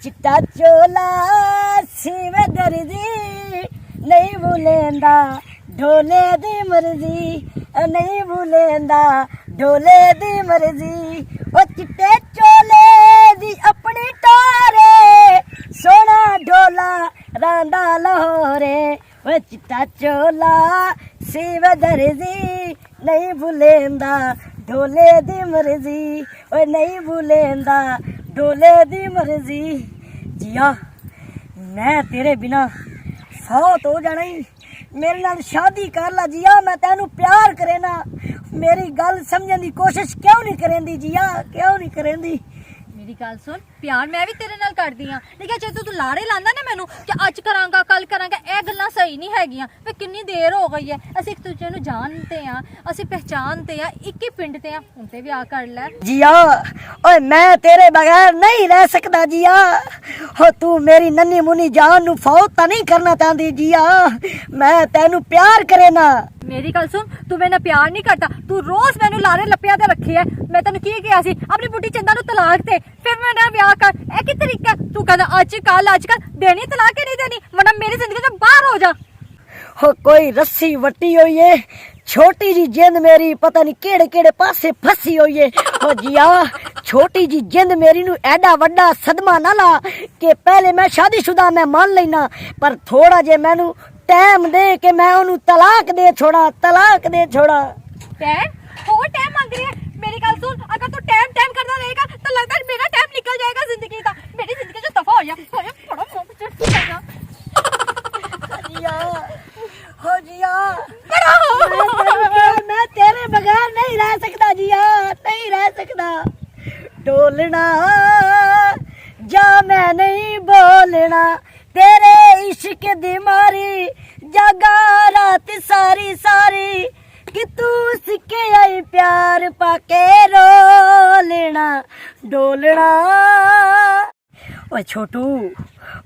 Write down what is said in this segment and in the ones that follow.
चिट्टा चोला सीवे दर्जी नहीं भूलेंदा ढोले दी मर्जी नहीं भूलेंदा ढोले दी मर्जी ओ चिट्टे चोले दी अपनी टारे सोना ढोला रांदा लाहौरे ओ चिट्टा चोला सीवे दर्जी नहीं भूलेंदा ढोले दी मर्जी ओ नहीं भूलेंदा ढोले दी मर्जी। जिया मैं तेरे बिना फौत हो जाना ही मेरे नाल शादी कर ला जिया मैं तेनू प्यार करे ना मेरी गल समझने की कोशिश क्यों नहीं करेंदी जिया क्यों नहीं करेंदी। मेरी गल सुन प्यार मैं भी तेरे नाल करदी हां लेकिन जे तू लाड़े लांदा ना मैनू कि अज करांगा कल करांगा ए गल्लां सही नहीं हैगियां वे कितनी देर हो गई है ਅਸੀਂ ਇੱਕ ਦੂਜੇ ਨੂੰ ਜਾਣਦੇ ਆ ਅਸੀਂ ਪਹਿਚਾਨਦੇ ਆ ਇੱਕ ਹੀ ਪਿੰਡ ਤੇ ਆ ਹੁਣ ਤੇ ਵਿਆਹ ਕਰ ਲੈ। जिया ओए मैं तेरे बगैर नहीं रह सकता जिया हो तू मेरी नन्नी मुन्नी जान नू फौत तो नहीं करना चाहती जिया मैं तेनू प्यार करे ना। मेरी गल सुन तू मेरे नाल प्यार नहीं करता तू रोज मैनू लारे लप्पिया ते रखे है मैं तेनू की किया सी अपनी बुढ़ी चंदा नू तलाक दे फिर मैं ना ब्याह कर ए की तरीका तू कहदा आजकल देनी तलाक के नहीं देनी वरना मेरी जिंदगी से बाहर हो जा। हो कोई रस्सी वट्टी हुई है छोटी जी जिंद मेरी पता नहीं केड़े केड़े पासे फसी हुई है। हो जिया छोटी जी जिंद मेरी नू एडा वड्डा सदमा ना ला कि पहले मैं शादीशुदा मैं मान लेना पर थोड़ा जे मैनू टाइम दे के मैं ओनू तलाक दे छोड़ा टाइम हो टाइम मांग रही है। मेरी गल सुन अगर तू टाइम करता रहेगा तो लगता है मेरा टाइम निकल जाएगा जिंदगी का मेरी जिंदगी से दफा हो जा थोड़ा मुंह चढ़ जाएगा। जिया हो जिया मैं तेरे बगैर नहीं रह सकता जिया नहीं रह सकता डोलना जा मैं नहीं बोलना तेरे इश्क दी मारी जागा रात सारी सारी कि तू सिक्के आई प्यार पाके रो लेना डोलना। ओए छोटू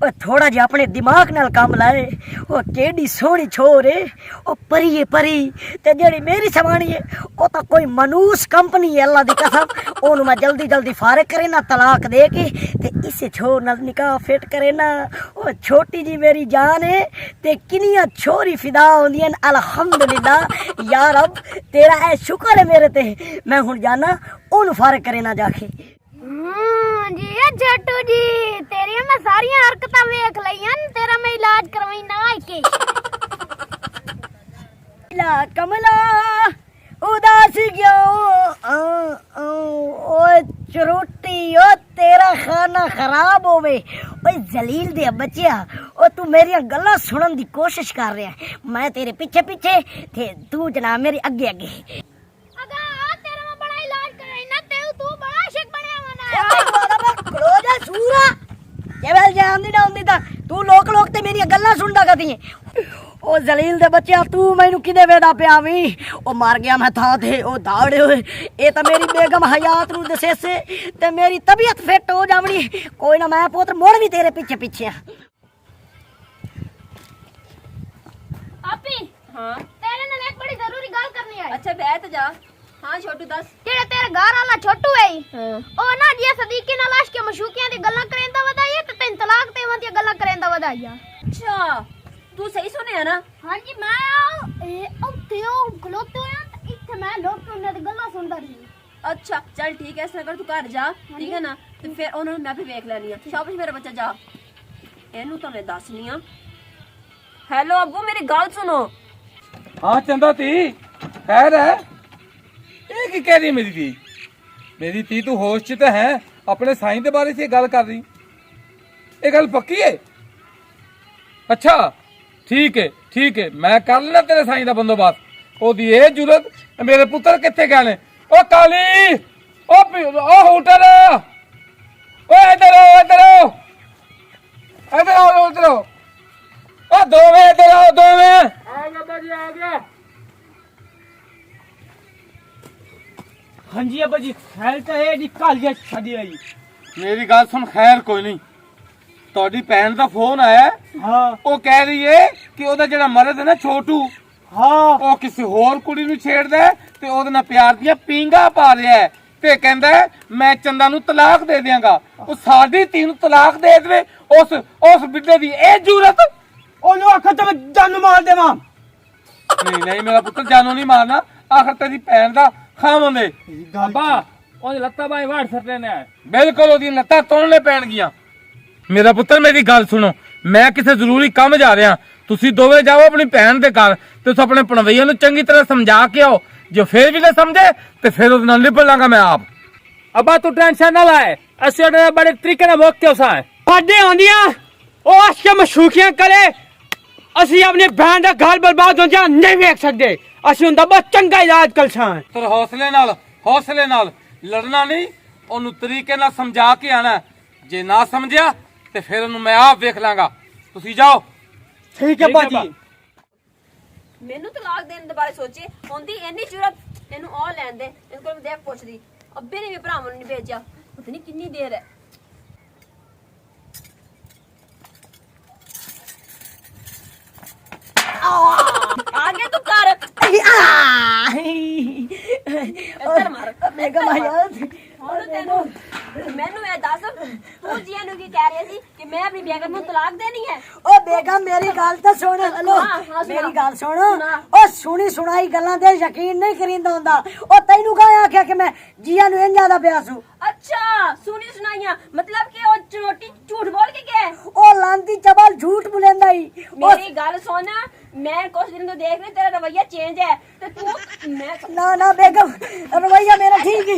ओ थोड़ा जिहा अपने दिमाग नाल काम लाए ओ केडी सोहनी छोर है ओ परी ते जेड़ी मेरी सवानी है ओ तो कोई मनूस कंपनी है अल्लाह दी कसम ओनू मैं जल्दी फारिग करे ना तलाक दे के ते इसे छोर नाल निकाह फिट करे ना ओ छोटी जी मेरी जान है ते किनियां छोरी फिदा होंदियां अल्हम्दुलिल्लाह या रब तेरा है शुक्र है मेरे ते मैं हुण जाना ओनू फारिग करे ना जाके। जी जट्टू जी तेरिया मैं सारी हरकतां वेख लईयां तेरा मैं इलाज करवाई ना के ला कमला उदास क्यों ओए चरोटी ओ तेरा खाना खराब होवे ओए जलील दे बच्चिया ओ तू मेरी गल्लां सुनन दी कोशिश कर रहा है मैं तेरे पीछे थे तू जना मेरे अगे तेरा मैं बड़ा इलाज कराई ना तू बड़ा आशिक बनया वना खड़ो जा सूरा केवल जानदी ना हुंदी ता तू लोक ते मेरी गल्लां सुनदा कदी ओ जलील दे बच्चा तू मैनू किदे वेदा पिया वी ओ मार गया मैं था थे ओ दावड़े होए ए ता मेरी बेगम हयात नू दसे से ते मेरी तबीयत फिट हो जावणी कोई ना मैं पुत्र मोड़ भी तेरे पीछे आपी हां तेरे नाल एक बड़ी जरूरी गल करनी है। अच्छा बैठ जा। हाँ छोटू दस जेड़ा तेरे घर वाला छोटू है ओ ना जी सदीकी नाल आश के मशूकियां दी गल्लां करेंदा वदाई ते तैन तलाक देवां दी गल्लां करेंदा वदाई। अच्छा तू सही सुने ना। हां जी मैं औते ओ खलोते हो ते इथे मैं लोग उन्हां दी गल्लां सुनदा रही। अच्छा चल ठीक है इस अगर तू घर जा ठीक है ना तो फिर उन्होंने मैं भी देख लेनी है शाबाश मेरा बच्चा जा एनू तो मैं दसनी आ। हेलो अब्बू मेरी गल सुनो। हाँ चंदा ती खैर है ये की कह रही है मेरी ती तू होश च तो है अपने साईं के बारे से गल कर रही ये गल पक्की है। अच्छा ठीक है मैं कर लेना तेरे साईं का बंदोबस्त ओदी ये जरूरत मेरे पुत्र कितने गए ने ओ काली ओ होटल ओ इधर ओ दोवे इधर आओ दोवे आ बाबा जी आ गया। हाँ जी अब्बा जी खैर तो है जी कालिया छड़ी आई मेरी गल सुन खैर कोई नहीं तोड़ी भैन का फोन आया हाँ वो कह रही है कि ओदा जेड़ा मर्द है ना छोटू हाँ वो किसी होर कुड़ी नूं छेड़दा है ते ओदे नाल प्यार दियां पींगा पा रहा है ਤੇ ਕਹਿੰਦਾ ਹੈ, ਮੈਂ ਚੰਦਾ ਨੂੰ ਤਲਾਕ ਦੇ ਦਿਆਂਗਾ। ਉਹ ਸਾਡੀ ਧੀ ਨੂੰ ਤਲਾਕ ਦੇ ਦੇਵੇ, ਉਸ ਬਿੱਡੇ ਦੀ ਇਹ ਜੁਰਤ। ਉਹਨੂੰ ਆਖੋ ਤੇ ਮੈਂ ਜਾਨ ਮਾਰ ਦੇਵਾਂ। ਨਹੀਂ ਮੇਰਾ ਪੁੱਤਰ ਜਾਨੋਂ ਨਹੀਂ ਮਾਰਨਾ, ਆਖਰ ਤੇਰੀ ਭੈਣ ਦਾ ਖਾਵਾਂਗੇ। ਅੱਬਾ ਉਹਦੇ ਲੱਤਾਂ ਬਾਈ ਵਾੜ ਸੱਟੇ ਨੇ। ਬਿਲਕੁਲ ਉਹਦੀਆਂ ਲੱਤਾਂ ਤੋੜਨੇ ਪੈਣਗੀਆਂ। ਮੇਰਾ ਪੁੱਤਰ ਮੇਰੀ ਗੱਲ ਸੁਣੋ, ਮੈਂ ਕਿਸੇ ਜ਼ਰੂਰੀ ਕੰਮ ਜਾ ਰਿਹਾ, ਤੁਸੀਂ ਦੋਵੇਂ ਜਾਓ ਆਪਣੀ ਭੈਣ ਦੇ ਘਰ ਤੇ ਤੁਸੀਂ ਆਪਣੇ ਭਣਵਈਆ ਨੂੰ ਚੰਗੀ ਤਰ੍ਹਾਂ ਸਮਝਾ ਕੇ ਆਓ। ਜੇ ਫੇਰ ਵੀ ਨਾ ਸਮਝੇ ਤੇ ਫਿਰ ਉਹਦੇ ਨਾਲ ਨਿਭਣ ਲਾਂਗਾ ਮੈਂ ਆਪ। ਅੱਬਾ ਤੂੰ ਟੈਨਸ਼ਨ ਨਾ ਲੈ, ਅਸੀਂ ਉਹਦੇ ਬੜੇ ਤਰੀਕੇ ਨਾਲ ਮੌਕੇ ਉਸਾਂ ਸਾਡੇ ਆਉਂਦੀਆਂ ਉਹ ਆਸ਼ਕ ਮਸ਼ੂਕੀਆਂ ਕਰੇ। ਅਸੀਂ ਆਪਣੀ ਭੈਣ ਦਾ ਘਰ ਬਰਬਾਦ ਹੋ ਜਾ ਨਹੀਂ ਵੇਖ ਸਕਦੇ। ਅਸੀਂ ਉਹਦਾ ਬਹੁਤ ਚੰਗਾ ਇਲਾਜ ਕਲਸਾਂ। ਪਰ ਹੌਸਲੇ ਨਾਲ ਲੜਨਾ ਨਹੀਂ, ਉਹਨੂੰ ਤਰੀਕੇ ਨਾਲ ਸਮਝਾ ਕੇ ਆਣਾ। ਜੇ ਨਾ ਸਮਝਿਆ ਤੇ ਫਿਰ ਉਹਨੂੰ ਮੈਂ ਆਪ ਵੇਖ ਲਾਂਗਾ। ਤੁਸੀਂ ਜਾਓ। ਠੀਕ ਹੈ ਬਾਜੀ। ਮੈਨੂੰ ਤਲਾਕ ਦੇਣ ਦੇ ਬਾਰੇ ਸੋਚੇ ਹੁੰਦੀ ਇੰਨੀ ਜ਼ਰੂਰਤ ਇਹਨੂੰ ਆ ਲੈਣ ਦੇ। ਇਸ ਕੋਲ ਦੇਖ ਪੁੱਛਦੀ ਅੱਬੇ ਨੇ ਵੀ ਭਰਾਵਾਂ ਨੂੰ ਨਹੀਂ ਭੇਜਿਆ, ਪਤਾ ਨਹੀਂ ਕਿੰਨੀ ਦੇਰ ਹੈ। ਆ ਗਿਆ ਤੂੰ ਕਰ ਇੱਧਰ ਮਾਰ ਮੇਗਾ ਮਾਇਆ ਹੁਣ ਤੈਨੂੰ ਮੈਨੂੰ ਇਹ ਦੱਸ ਤੂੰ ਜੀਆਂ ਨੂੰ ਕੀ ਕਹਿ ਰਹੀ ਸੀ ਕਿ ਮੈਂ ਆਪਣੀ ਬੇਗਮ ਨੂੰ ਤਲਾਕ ਦੇਣੀ ਹੈ? ਓ ਬੇਗਮ ਮੇਰੀ ਗੱਲ ਤਾਂ ਸੁਣ। ਹਲੋ ਹਾਂ, ਸੁਣਾ। ਮੇਰੀ ਗੱਲ ਸੁਣ। ਸੁਣਾ। ਓ ਸੁਣੀ ਸੁਣਾਈ ਗੱਲਾਂ ਤੇ ਯਕੀਨ ਨਹੀਂ ਕਰੀਂਦਾ ਹੁੰਦਾ। ਓ ਤੈਨੂੰ ਕਾਹ ਆਖਿਆ ਕਿ ਮੈਂ ਜੀਆਂ ਨੂੰ ਇੰਨਾ ਦਾ ਪਿਆ ਸੂ? ਅੱਛਾ ਸੁਣੀ ਸੁਣਾਈਆਂ ਮਤਲਬ ਕਿ ਉਹ ਚੋਟੀ ਝੂਠ ਬੋਲ ਕੇ ਗਏ। ਓ ਲਾਂਦੀ ਚਬਲ ਝੂਠ ਬੁਲੇਂਦਾ ਹੀ। ਮੇਰੀ ਗੱਲ ਸੁਣ, ਮੈਂ ਕੁछ दिन तो देख रही तेरा रवैया चेंज है तो तू मैं ना बेगम रवैया मेरा ठीक है।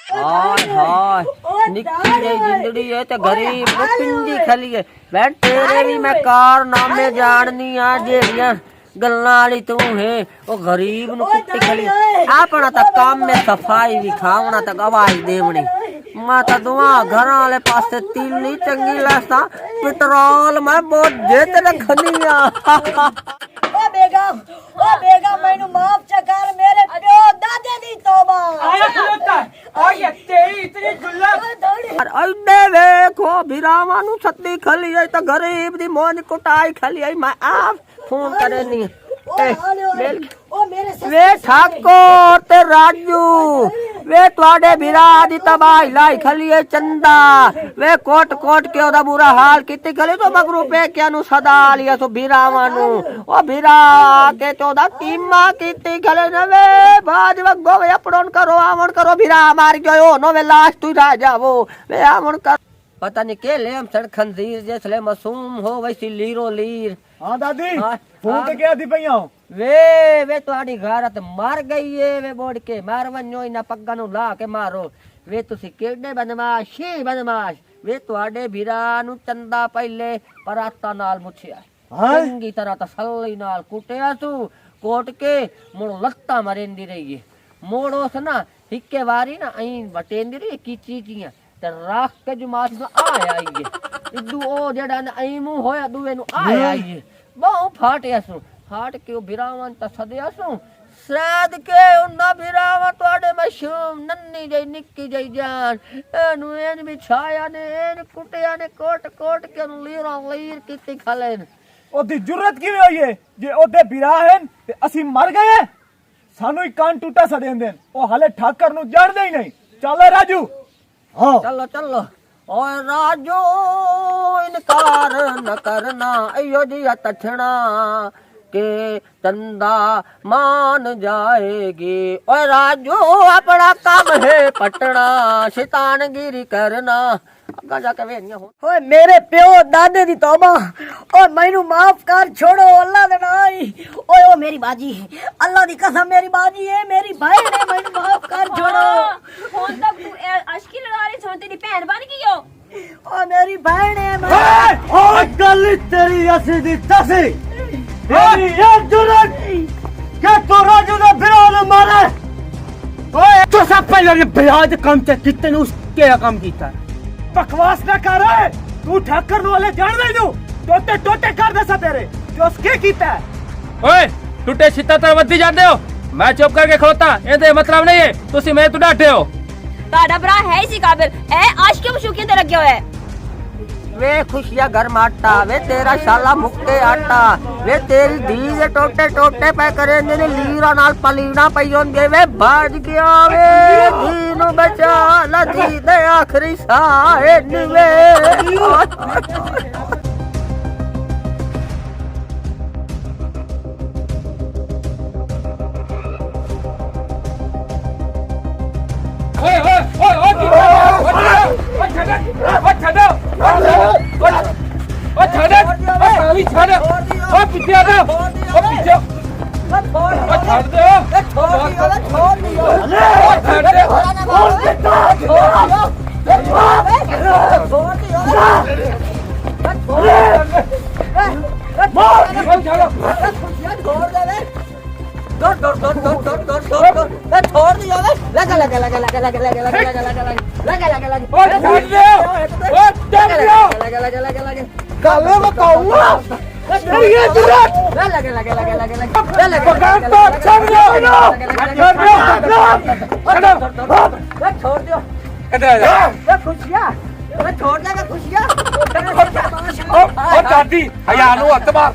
हाय हाय निक्की जी जिंदड़ी है ते गरीब को पिंडी खली है। मैं तेरे भी मैं कारनामे जाननी आ जेड़ियां गल्लां वाली तू है ओ गरीब नु कुत्ती खली अपना ता काम में सफाई भी खावना ता आवाज देवनी। माता दुआ घर वाले पासे तीली चंगी लसा पेट्रोल मैं बहुत जेत रखनी आ। ओ बेगम मैनू माफ कर, मेरे प्यो दादे दी तौबा। आया खलोता आया तेरी इतनी गुल्लक अड्डे वेखो बिरावा नु सत्ती खली आई तो गरीब दी मोज कुटाई खली आई। मैं आप फोन करे नहीं ओ मेरे वे ठाकुर ते राजू वे तुहाडे बिरा दी तबाही लाई खली है चंदा वे कोट कोट के ओदा बुरा हाल कीती खली तो मगरू पे क्या नु सदा लिया तो बिरावा नु ओ बिरा के तो दा कीमा कीती खले न वे बाज वगो वे अपड़ोन करो आवन करो बिरा मार गयो नो वे लाश तू रा जावो वे आवन कर पता नहीं के लेम सड़ खंजीर जैसे मासूम हो वैसी लीरो लीर। हां दादी हाँ, फोन हाँ। ते क्या दी पईया वे तुहाडी गारत मर गई है वे बोड़ के मार वन्यो इना पग्गा नु ला के मारो वे तुसी केडे बदमाश वे तुहाडे भीरा नु चंदा पहले पराता नाल मुछिया चंगी तरह तसल्ली नाल कुटिया तू कोट के मुड़ लत्ता मरेंदी रही है मोड़ो से ना हिक्के वारी ना अई वटेंदी रही कीची ते राख के जुमात नु आया आई इदू ओ जेड़ा न अई मुंह होया दुवे नु आया आई बहु फाटिया सु फाट के बिरावन त सदया सु सद के उन्ना बिरावा तोड़े मशूम नन्नी जई निक्की जई जान एनु एन बिछाया ने एन कुटिया ने कोट कोट के लीरों लीर कीती खलेन ओदी जरूरत किवें होई है जे ओदे बिरा हैं ते ਅਸੀਂ मर गए हैं सानू ही कान टूटा सदें देन ओ हाले ठाकर नु जानदे ही नहीं। चल राजू हां चलो चलो ओए राजू इनकार न करना अयो जी तछना के चंदा मान जाएगी। ओए राजू अपना काम है पटना शैतानगिरी करना अग्गा जाके वेनिया हो। ओए मेरे प्यो दादे दी तौबा। ओ मैनू माफ कर छोड़ो अल्लाह दे नाई। ओए ओ मेरी बाजी अल्लाह दी कसम मेरी बाजी है मेरी भाई ने मैनू माफ कर छोड़ो। ਹੁਣ ਤੱਕ ਤੂੰ ਅਸ਼ਕੀ ਲੜਾ ਰਹੀ ਸੋਂ ਤੇਰੀ ਭੈਣ ਬਣ ਗਈ ਹੋ। ओ मेरी बहन है ओ गल तेरी असि दी तसी तेरी ये जरूरत के तो राजू दा बिरा न मारे। ओए तो सब पहले ने बिराद काम ते कितने उसके काम कीता बकवास ना कर तू ठाकर नु वाले जान दे दू टोटे टोटे कर दे सा तेरे जो उसके कीता ਓਏ ਟੁੱਟੇ ਛਿੱਤਾ ਤਾਂ ਵੱਧੀ ਜਾਂਦੇ ਹੋ। ਮੈਂ ਚੁੱਪ ਕਰਕੇ ਖਲੋਤਾ ਇਹਦੇ ਮਤਲਬ ਨਹੀਂ ਹੈ ਤੁਸੀਂ ਮੇਰੇ ਤੋਂ ਡਾਟੇ ਹੋ। ਤੁਹਾਡਾ ਭਰਾ ਹੈ ਹੀ ਸੀ ਕਾਬਿਲ ਇਹ ਆਸ਼ਕੀ ਮਸ਼ੂਕੀਆਂ ਤੇ ਲੱਗਿਆ ਹੋਇਆ ਹੈ। वे खुशियां घर माटा वे तेरा शाला मुक्के आटा वे तेरी धी दे टोटे टोटे पे करे ने लीरा नाल पलीना पई होंदे वे भज गया वे धी नु बचा ला धी दे आखरी साह वे ਓਏ ਓਏ ਓਏ ਓਏ ਕੀ ਓਏ ਛੱਡ ਓਏ ਛੱਡ ਓਏ ਛੱਡ ਓਏ ਕਾਲੀ ਛੱਡ ਓਏ ਪਿੱਛੇ ਆ ਜਾ ਓਏ ਪਿੱਛੇ ਓਏ ਛੱਡ ਦੇ ਓਏ ਛੱਡ ਦੇ काले बताऊंगा मेरी ये जुर्रत छोड़ दियो ਇੱਧਰ ਆ ਜਾ खुशियां छोड़ देगा खुशियां ਓ ਦਾਦੀ ਹਯਾ ਨੂੰ ਹੱਥ ਮਾਰ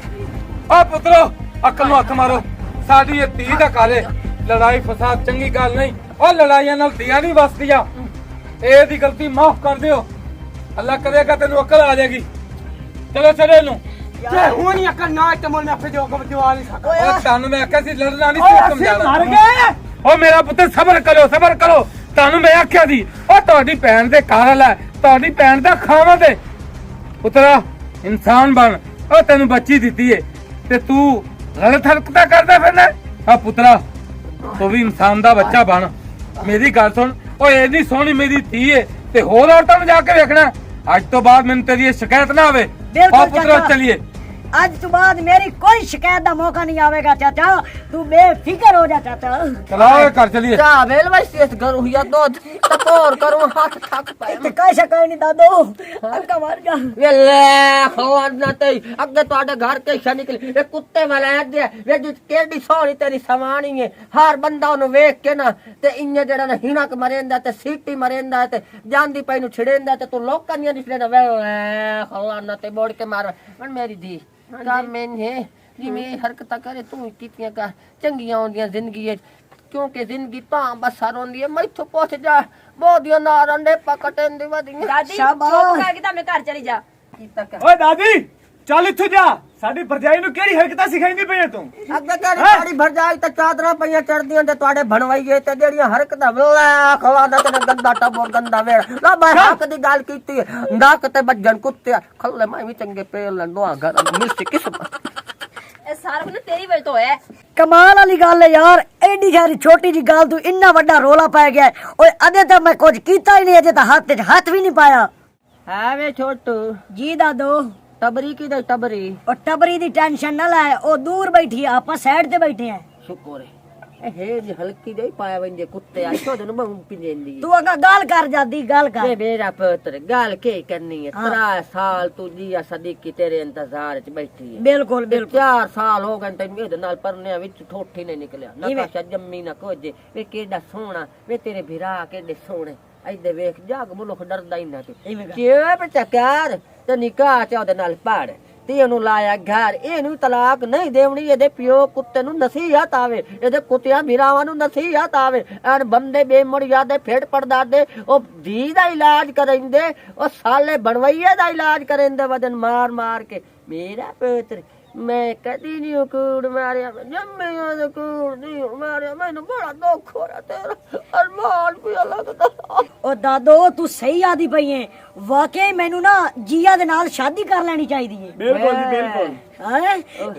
ਓ ਪੁੱਤਰੋ ਅਕਲ ਨੂੰ ਹੱਥ ਮਾਰੋ ਸਾਡੀ ਇਹ ਧੀ ਦਾ ਕਾਲੇ ਲੜਾਈ ਫਸਾਦ ਚੰਗੀ ਗੱਲ ਨਹੀਂ ਓ ਲੜਾਈਆਂ ਨਾਲ ਧੀਆਂ ਨਹੀਂ ਵਸਦੀਆਂ ਇਹਦੀ ਗਲਤੀ ਮਾਫ ਕਰ ਦਿਓ ਅੱਲਾ ਕਰੇਗਾ ਤੈਨੂੰ ਅਕਲ ਆ ਜਾਏਗੀ ਚਲੋ ਚਲੇ ਨੂੰ जे हूं नहीं अकल ना तमोल में फिर जो दीवार नहीं सकता ਓ ਤੁਹਾਨੂੰ ਮੈਂ ਆਖਿਆ ਸੀ ਲੜਨਾ ਨਹੀਂ ਸੀ ਸਮਝਾਣਾ मर गए ਓ ਮੇਰਾ ਪੁੱਤਰ ਸਬਰ ਕਰੋ ਤੁਹਾਨੂੰ ਮੈਂ ਆਖਿਆ ਸੀ ਓ ਤੁਹਾਡੀ ਭੈਣ ਦੇ ਘਰ ਵਾਲਾ ਤੁਹਾਡੀ ਭੈਣ ਦਾ ਖਾਵੰਦ ਹੈ ਪੁੱਤਰਾ ਇਨਸਾਨ ਬਣ ਓ ਤੈਨੂੰ ਬੱਚੀ ਦਿੱਤੀ ਏ ਤੇ ਤੂੰ ਗਲਤ ਹਰਕਤਾਂ ਕਰਦਾ ਫਿਰਨਾ ਆ ਪੁੱਤਰਾ ਤੂੰ ਵੀ ਇਨਸਾਨ ਦਾ ਬੱਚਾ ਬਣ ਮੇਰੀ ਗੱਲ ਸੁਣ ਓ ਇਹਦੀ ਸੋਹਣੀ ਮੇਰੀ ਧੀ ਏ ਤੇ ਹੋਰ ਔਰਤਾਂ ਨੂੰ ਜਾ ਕੇ ਵੇਖਣਾ ਅੱਜ ਤੋਂ ਬਾਅਦ ਮੈਨੂੰ ਤੇਰੀ ਇਹ ਸ਼ਿਕਾਇਤ ਨਾ ਆਵੇ ਬਿਲਕੁਲ ਆ ਪੁੱਤਰਾ ਚਾਚਾ। ਚਲਿਏ ਅੱਜ ਤੋਂ ਬਾਅਦ ਮੇਰੀ ਕੋਈ ਸ਼ਿਕਾਇਤ ਦਾ ਮੌਕਾ ਨਹੀਂ ਆਵੇਗਾ ਚਾਚਾ ਤੂੰ ਬੇਫਿਕਰ ਹੋ ਜਾ ਚਾਚਾ ਚਲਾਓ ਇਹ ਘਰ ਚਲਿए जा वेल वैसे करूं या दूध टपोर करूं हाथ थक पे ਤੇ ਕਾਇਸ਼ਾ ਕੋਈ ਨਹੀਂ ਦਾਦੋ ਅੱਕਾ ਮਾਰ ਜਾ वे ले खवाना ते अगे ਤੁਹਾਡੇ ਘਰ ਕੇ ਸ਼ਾ ਨਿਕਲੇ ਇਹ ਕੁੱਤੇ ਵਾਲਾ ਦੇ ਵੇ ਜਿ ਕਿਹੜੀ ਸੋਹਣੀ ਤੇਰੀ ਸਵਾਣੀ ਹੈ ਹਰ ਬੰਦਾ ਉਹਨੂੰ ਵੇਖ ਕੇ ਨਾ ਤੇ ਇੰਨੇ ਜਿਹੜਾ ਨਾ ਹਿਣਕ ਮਰੇਂਦਾ ਤੇ ਸੀਟੀ ਮਰੇਂਦਾ ਤੇ ਜਾਂਦੀ ਪਈ ਨੂੰ ਛਿੜੇਂਦਾ ਤੇ ਤੂੰ ਲੋਕਾਂ ਦੀਆਂ ਨਿਕਲੇ ਵੇ ਖਵਾਨਾ ਤੇ ਬੋੜ ਕੇ ਮਾਰ ਹੁਣ ਮੇਰੀ ਦੀ ਤਾਂ ਮੈਨੇ ਜਿਵੇਂ ਹਰਕਤਾਂ ਕਰੇ ਤੂੰ ਕੀਤੀਆਂ ਕਰ ਚੰਗੀਆਂ ਹੁੰਦੀਆਂ ਜ਼ਿੰਦਗੀ ਵਿੱਚ ਕਿਉਂਕਿ ਜ਼ਿੰਦਗੀ ਤਾਂ ਬਸਰ ਹੁੰਦੀ ਹੈ ਮੈਥੋਂ ਪੁੱਛ ਜਾ ਬੋਦੀਆਂ ਨਾ ਰੰਡੇ ਪਕਟਣ ਦੀ ਵਧੀਆਂ ਦਾਦੀ ਸ਼ਾਬਾਸ਼। ਚੁੱਪ ਕਰਕੇ ਤਾਂ ਆਪਣੇ ਘਰ ਚਲੀ ਜਾ ओए दादी चल इत्थों जा साडी भरजाई नु केड़ी हरकतां सिखाईंदी पई है तू ਅੱਗੇ ਕਿਹੜੀ ਸਾੜੀ ਭਰਜਾਈ ਤੇ ਚਾਦਰਾਂ ਪਈਆਂ ਚੜਦੀਆਂ ਤੇ ਤੁਹਾਡੇ ਬਣਵਾਈਏ ਤੇ ਜਿਹੜੀਆਂ ਹਰਕਤਾਂ ਵੇਲਾ ਖਵਾਦਾ ਤੇ ਗੰਦਾ ਟੱਬੋ ਗੰਦਾ ਵੇੜ ਨਾ ਮੈਂ ਹੱਕ ਦੀ ਗੱਲ ਕੀਤੀ ਨੱਕ ਤੇ ਵੱਜਣ ਕੁੱਤੇ ਖੱਲੇ ਮੈਂ ਵੀ ਚੰਗੇ ਪੇਲ ਲੰਡੋਆ ਘਰ ਮਿਲਸੀ ਕਿਸਮਤ ਇਹ ਸਾਰਾ ਕੁਝ ਤੇਰੀ ਵਜ੍ਹਾ ਤੋਂ ਹੋਇਆ ਹੈ। ਕਮਾਲ ਵਾਲੀ ਗੱਲ ਹੈ ਯਾਰ ਐਡੀ ਸਾਰੀ ਛੋਟੀ ਜੀ ਗੱਲ ਤੂੰ ਇੰਨਾ ਵੱਡਾ ਰੋਲਾ ਪੈ ਗਿਆ ਓਏ ਅਜੇ ਤਾਂ ਮੈਂ ਕੁਝ ਕੀਤਾ ਹੀ ਨਹੀਂ ਅਜੇ ਤਾਂ ਹੱਥ 'ਚ ਹੱਥ ਵੀ ਨਹੀਂ ਪਾਇਆ ਹੈ ਵੇ ਛੋਟੂ ਜੀ ਦਾਦੋ ਟਬਰੀ ਕੀ ਦੇ ਟਬਰੀ ਉਹ ਟਬਰੀ ਦੀ ਟੈਨਸ਼ਨ ਨਾ ਲੈ ਉਹ ਦੂਰ ਬੈਠੀ ਆ ਆਪਾਂ ਸਾਈਡ ਤੇ ਬੈਠੇ ਆ ਸ਼ੁਕਰ ਹੈ ਇਹ ਜੀ ਹਲਕੀ ਜਿਹੀ ਪਾਇਆ ਵੰਦੇ ਕੁੱਤੇ ਆ ਛੋਦੇ ਨੂੰ ਬੰਮ ਪਿੰਦੀ ਤੂੰ ਅਗਾ ਗੱਲ ਕਰ ਜਾਂਦੀ ਗੱਲ ਕਰ ਵੇ ਮੇਰਾ ਪੁੱਤਰ ਗੱਲ ਕੀ ਕਰਨੀ ਹੈ 3 ਸਾਲ ਤੂੰ ਜੀਆ ਸਦੀਕੀ ਤੇਰੇ ਇੰਤਜ਼ਾਰ ਚ ਬੈਠੀ ਹੈ ਬਿਲਕੁਲ ਬਿਲਕੁਲ 4 ਸਾਲ ਹੋ ਗਏ ਤੈਨੂੰ ਇਹਦੇ ਨਾਲ ਪਰਨਿਆਂ ਵਿੱਚ ਠੋਠੀ ਨਹੀਂ ਨਿਕਲਿਆ ਨਾ ਕਿਵੇਂ? ਕਾਸ਼ਾ ਜੰਮੀ ਨਾ ਕੋਜੇ ਵੇ ਕਿਹੜਾ ਸੋਹਣਾ ਵੇ ਤੇਰੇ ਭਰਾ ਕਿਹੜੇ ਸੋਹਣੇ ਐਦੇ ਵੇਖ ਜਾਗ ਮੁਲਕ ਡਰਦਾ ਹੀ ਨਾ ਤੇ ਇਵੇਂ ਕਰ। ਕਿਉਂ ਬਚਕਾਰ ਤੇ ਨਿਕਾਹ ਚ ਉਹਦੇ ਨਾਲ ਪੜ ਤੇ ਇਹਨੂੰ ਲਾਇਆ ਘਰ ਇਹਨੂੰ ਤਲਾਕ ਨਹੀਂ ਦੇਵਣੀ ਇਹਦੇ ਪਿਓ ਕੁੱਤੇ ਨੂੰ ਨਸੀਹਤ ਆਵੇ ਇਹਦੇ ਕੁੱਤਿਆਂ ਭਰਾਵਾਂ ਨੂੰ ਨਸੀਹਤ ਆਵੇ ਐਨ ਬੰਦੇ ਬੇਮੁੜਿਆ ਦੇ ਫੇੜ ਪੜਦਾਦੇ ਉਹ ਧੀ ਦਾ ਇਲਾਜ ਕਰਿੰਦੇ ਉਹ ਸਾਲੇ ਬਣਵਈਏ ਦਾ ਇਲਾਜ ਕਰਿੰਦੇ ਵਦਨ ਮਾਰ ਮਾਰ ਕੇ ਮੇਰਾ ਪੁੱਤਰ ਮੈਂ ਕਦੀ ਨਹੀਂ ਕੂੜ ਮਾਰਿਆ ਜੰਮੇ ਉਹਦੇ ਕੂੜ ਨਹੀਂ ਮਾਰਿਆ ਮੈਨੂੰ ਬੜਾ ਦੁੱਖ ਹੋ ਰਿਹਾ ਤੇਰਾ ਅਰਮਾਨ ਪਿਆ ਲੱਗਦਾ ਉਹ ਦਾਦੋ ਤੂੰ ਸਹੀ ਆਦੀ ਪਈ ਏ ਵਾਕਈ ਮੈਨੂੰ ਨਾ ਜੀਆ ਦੇ ਨਾਲ ਸ਼ਾਦੀ ਕਰ ਲੈਣੀ ਚਾਹੀਦੀ ਏ बिल्कुल जी बिल्कुल ਹਾਂ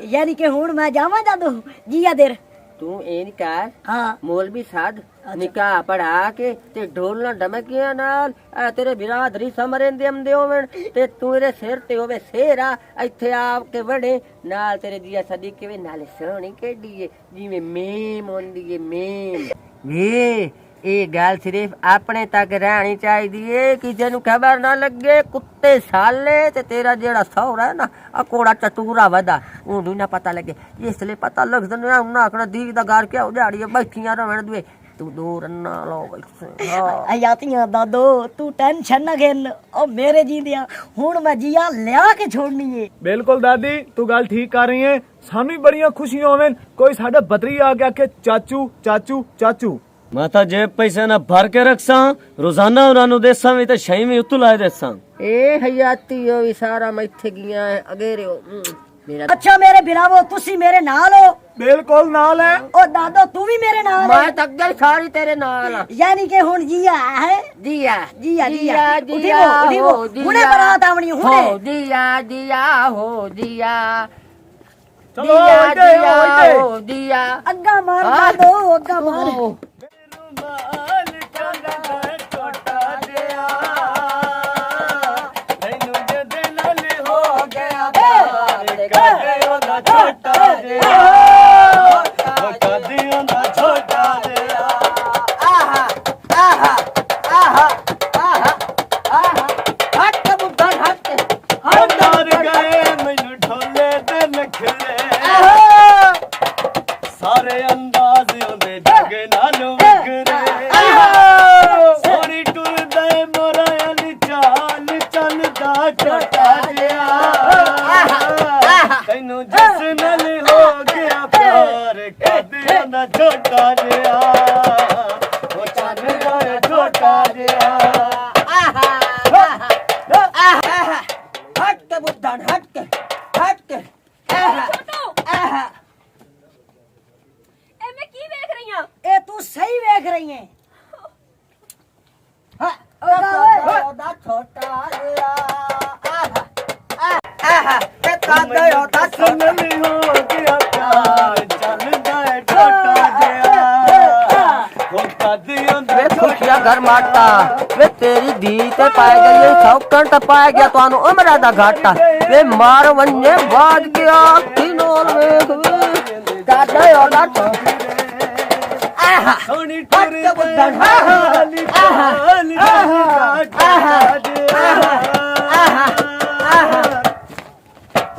ਯਾਨੀ ਕਿ ਹੁਣ ਮੈਂ ਜਾਵਾਂ ਦਾਦੋ ਜੀਆ ਦੇਰ ਤੂੰ ਇਹ ਨਹੀਂ ਕਰ ਹਾਂ ਮੌਲਵੀ ਸਾਧ ਨਿਕਾਹ ਪੜਾ ਕੇ ਤੇ ਢੋਲਣਾ ਡਮਕਿਆਂ ਨਾਲ ਆ ਤੇਰੇ ਬਿਰਾਦਰੀ ਸਮਰੇਂਦੇ ਆਂਦੇ ਹੋਵਣ ਤੇ ਤੂੰ ਇਹਦੇ ਸਿਰ ਤੇ ਹੋਵੇ ਸੇਰਾ ਇੱਥੇ ਆ ਕੇ ਵੜੇ ਨਾਲ ਤੇਰੇ ਜੀਆ ਸਦੀ ਕਿਵੇਂ ਨਾਲ ਸੋਹਣੀ ਕਿੱਡੀ ਏ ਜਿਵੇਂ ਮੇਮ ਹੁੰਦੀ ਏ ਮੇਮ ਵੇ ਇਹ ਗੱਲ ਸਿਰਫ ਆਪਣੇ ਤੱਕ ਰਹਿਣੀ ਚਾਹੀਦੀ ਏ ਕਿਸੇ ਨੂੰ ਖਬਰ ਨਾ ਲੱਗੇ ਕੁੱਤੇ ਸਾਲੇ ਤੇ ਤੇਰਾ ਜਿਹੜਾ ਸਹੁਰਾ ਨਾ ਆ ਕੋੜਾ ਚਟੂਰਾ ਵਦਾ ਉਹਨੂੰ ਨਾ ਪਤਾ ਲੱਗੇ ਇਸ ਲਈ ਪਤਾ ਲੱਗਦਾ ਨਾ ਉਹਨਾਂ ਆਖਣਾ ਦੀ ਦਾ ਘਰ ਕਿਉਂ ਦਿਹਾੜੀ ਬੈਠੀਆਂ ਰਹਿਣ ਦੇ ਤੂੰ ਦੂਰ ਨਾ ਲੋ ਬਈ ਹਾਂ ਆਇਆਤੀਆਂ ਦਾਦੋ ਤੂੰ ਟੈਨਸ਼ਨ ਨਾ घेन ओ मेरे जींदिया हुण मैं जिया लिया के छोड़नी है। बिल्कुल दादी तू गल ठीक कर रही है सानू भी बड़ियां खुशियां होवें कोई साडा बतरी आ गया के चाचू चाचू चाचू मैं तो जेब पैसे ना भर के रखसा रोजाना उन्होंने देसा भी तो छई में उतु लाए देसा ए हयाती ओ भी सारा मैं इत्थे गया है अगेरे मेरा अच्छा मेरे बिरावो तुसी मेरे नाल हो। बिल्कुल नाल है ओ दादो तू भी मेरे नाल है। मैं तक गई सारी तेरे नाल यानी कि हुण जिया है दिया जिया जिया दिया उठीवो हुणे बारात आवनी हो हुणे दिया दिया हो दिया चलो दिया हो दिया अग्गा मार दादो अग्गा मार सारे अंदाज ओंदे जग नालों विखरे सोनी टुरदे मोरा अली चाल चलदा छोटा जिया तैनू जिस नाल हो गया प्यार कदे ना छोटा जिया ओ चल गया छोटा जिया हट के बुद्धन हट के ਇਹ ਮੈਂ ਕੀ ਵੇਖ ਰਹੀ ਹਾਂ ए तू सही वेख रही है। ओदा छोटा जिया ते कादे ओदा छोटा नली हो गया प्यार चलदा छोटा जिया ओ कदे वे खुशियां घर मारता वे तेरी धी ते पाए गई सौकन ते पाए गया तानू उमरा दा घाटा वे मार वन्ने बाज गया किनोल वेख वे कादे ओदा छोटा सोनी टुरदे हाली हाली छोटा जिया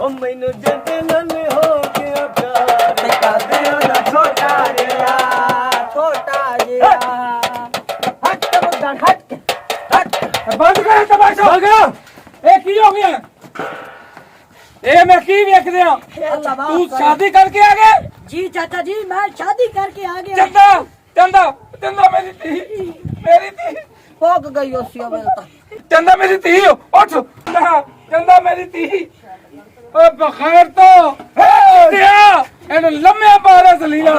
ओ मैनू जद नल हो गया प्यार कदे ना छोटा जिया हट के बुद्धन हट बंद कर तमाशा हो गया ए की हो गया ए मैं की वेख दिया तू शादी करके आ गया जी चाचा जी मैं शादी करके आ गया। चंदा चंदा चंदा मेरी थी पोग गई ओसियो बेलता चंदा मेरी थी उठ चंदा मेरी थी ओ बखैर तो दिया इन लम्बे बारे से लिया